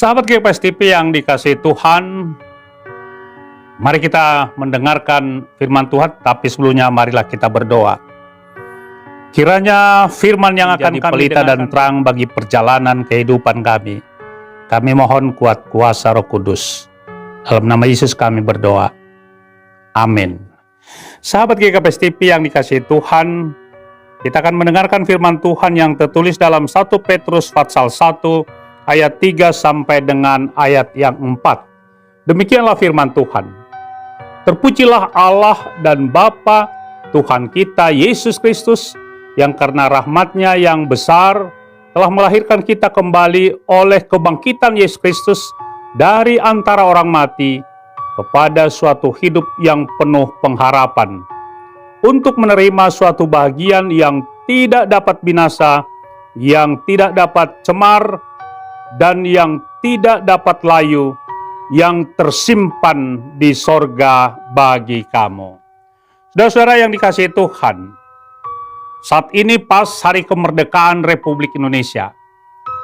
Sahabat GPS TV yang dikasihi Tuhan, mari kita mendengarkan firman Tuhan, tapi sebelumnya marilah kita berdoa. Kiranya firman yang akan kami pelita dan terang bagi perjalanan kehidupan kami. Kami mohon kuat kuasa Roh Kudus. Dalam nama Yesus kami berdoa. Amin. Sahabat GPS TV yang dikasihi Tuhan, kita akan mendengarkan firman Tuhan yang tertulis dalam 1 Petrus pasal 1 ayat 3 sampai dengan ayat yang 4. Demikianlah firman Tuhan. Terpujilah Allah dan Bapa Tuhan kita Yesus Kristus, yang karena rahmat-Nya yang besar telah melahirkan kita kembali oleh kebangkitan Yesus Kristus dari antara orang mati kepada suatu hidup yang penuh pengharapan, untuk menerima suatu bahagian yang tidak dapat binasa, yang tidak dapat cemar, dan yang tidak dapat layu, yang tersimpan di sorga bagi kamu. Saudara-saudara yang dikasihi Tuhan, saat ini pas hari kemerdekaan Republik Indonesia.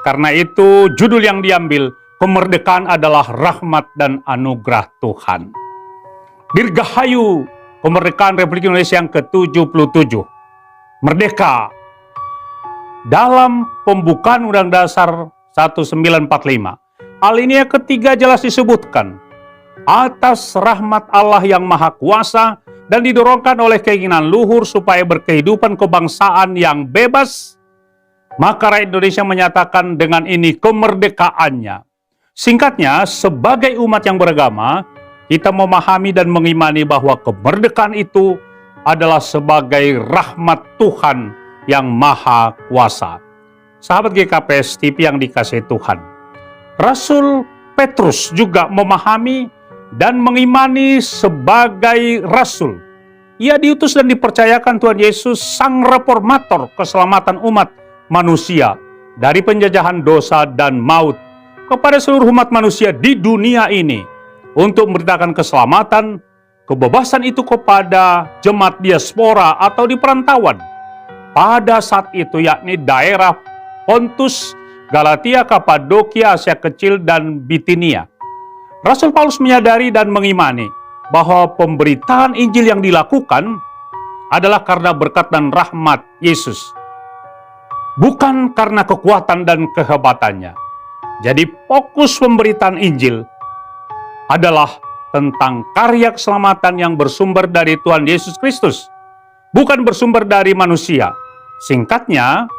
Karena itu judul yang diambil, kemerdekaan adalah rahmat dan anugerah Tuhan. Dirgahayu kemerdekaan Republik Indonesia yang ke-77. Merdeka. Dalam pembukaan Undang Dasar 1945, alinea ketiga jelas disebutkan, atas rahmat Allah yang Maha Kuasa dan didorongkan oleh keinginan luhur supaya berkehidupan kebangsaan yang bebas, maka rakyat Indonesia menyatakan dengan ini kemerdekaannya. Singkatnya, sebagai umat yang beragama, kita memahami dan mengimani bahwa kemerdekaan itu adalah sebagai rahmat Tuhan yang Maha Kuasa. Sahabat GKPS TV yang dikasihi Tuhan, Rasul Petrus juga memahami dan mengimani sebagai rasul. Ia diutus dan dipercayakan Tuhan Yesus, sang reformator keselamatan umat manusia dari penjajahan dosa dan maut kepada seluruh umat manusia di dunia ini, untuk memberitakan keselamatan, kebebasan itu kepada jemaat diaspora atau di perantauan pada saat itu, yakni daerah Pontus, Galatia, Kapadokia, Asia Kecil, dan Bitinia. Rasul Paulus menyadari dan mengimani bahwa pemberitaan Injil yang dilakukan adalah karena berkat dan rahmat Yesus, bukan karena kekuatan dan kehebatannya. Jadi fokus pemberitaan Injil adalah tentang karya keselamatan yang bersumber dari Tuhan Yesus Kristus, bukan bersumber dari manusia. Singkatnya,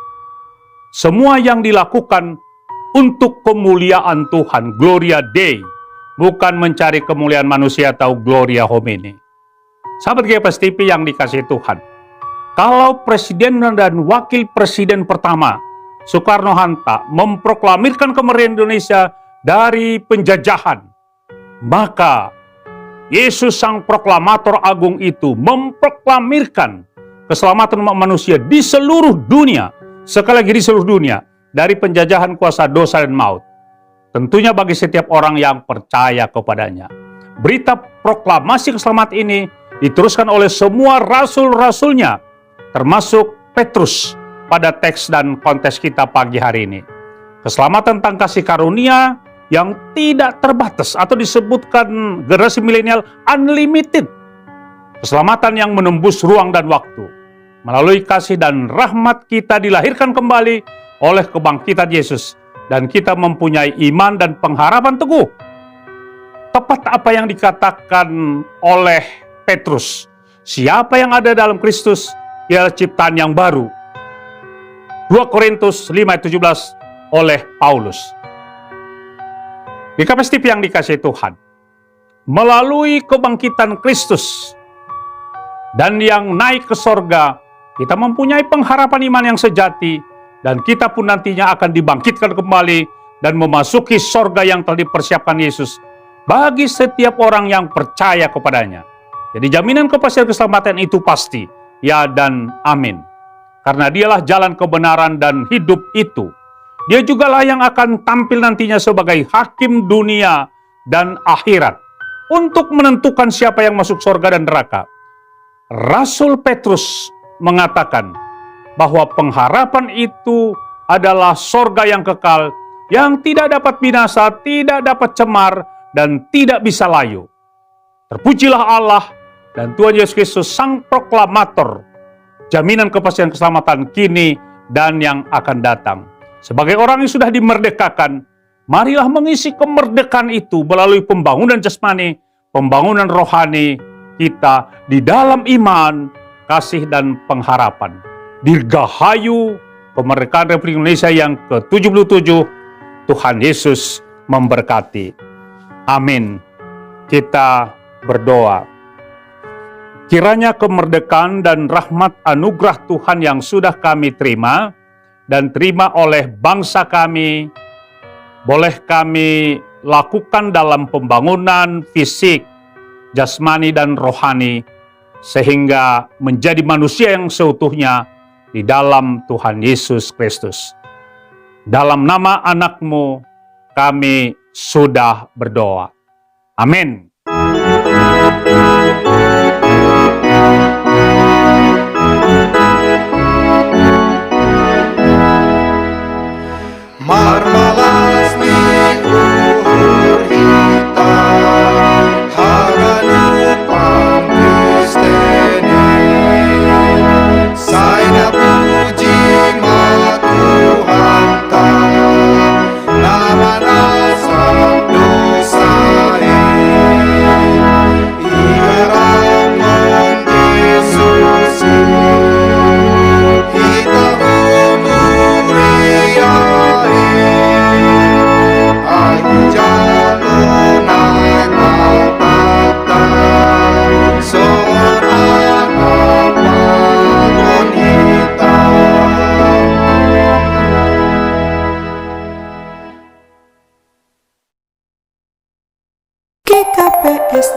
semua yang dilakukan untuk kemuliaan Tuhan, Gloria Dei, bukan mencari kemuliaan manusia atau Gloria Homini. Sahabat GPS TV yang dikasihi Tuhan, kalau Presiden dan Wakil Presiden pertama, Soekarno-Hatta, memproklamirkan kemerdekaan Indonesia dari penjajahan, maka Yesus sang proklamator agung itu memproklamirkan keselamatan umat manusia di seluruh dunia, sekali lagi di seluruh dunia, dari penjajahan kuasa dosa dan maut. Tentunya bagi setiap orang yang percaya kepadanya. Berita proklamasi keselamatan ini diteruskan oleh semua rasul-rasulnya, termasuk Petrus pada teks dan konteks kita pagi hari ini. Keselamatan tentang kasih karunia yang tidak terbatas atau disebutkan generasi milenial unlimited. Keselamatan yang menembus ruang dan waktu. Melalui kasih dan rahmat kita dilahirkan kembali oleh kebangkitan Yesus, dan kita mempunyai iman dan pengharapan teguh. Tepat apa yang dikatakan oleh Petrus, siapa yang ada dalam Kristus, ialah ciptaan yang baru. 2 Korintus 5:17 oleh Paulus. Di GKPS TV yang dikasihi Tuhan, melalui kebangkitan Kristus dan yang naik ke sorga, kita mempunyai pengharapan iman yang sejati, dan kita pun nantinya akan dibangkitkan kembali dan memasuki sorga yang telah dipersiapkan Yesus bagi setiap orang yang percaya kepadanya. Jadi jaminan kepastian keselamatan itu pasti, ya dan amin. Karena dialah jalan kebenaran dan hidup itu. Dia jugalah yang akan tampil nantinya sebagai hakim dunia dan akhirat untuk menentukan siapa yang masuk sorga dan neraka. Rasul Petrus mengatakan bahwa pengharapan itu adalah sorga yang kekal yang tidak dapat binasa, tidak dapat cemar, dan tidak bisa layu. Terpujilah Allah dan Tuhan Yesus Kristus, Sang Proklamator, jaminan kepastian keselamatan kini dan yang akan datang. Sebagai orang yang sudah dimerdekakan, marilah mengisi kemerdekaan itu melalui pembangunan jasmani, pembangunan rohani kita di dalam iman, kasih, dan pengharapan. Dirgahayu kemerdekaan Republik Indonesia yang ke-77. Tuhan Yesus memberkati. Amin. Kita berdoa. Kiranya kemerdekaan dan rahmat anugerah Tuhan yang sudah kami terima dan terima oleh bangsa kami, boleh kami lakukan dalam pembangunan fisik, jasmani, dan rohani, sehingga menjadi manusia yang seutuhnya di dalam Tuhan Yesus Kristus. Dalam nama anak-Mu, kami sudah berdoa. Amin. Marmalas ni uhur hitam, harapan Kristeni, saya puji ma Tuhan ta, nama nasab dosa iarang mong Yesus kita umuria GKPS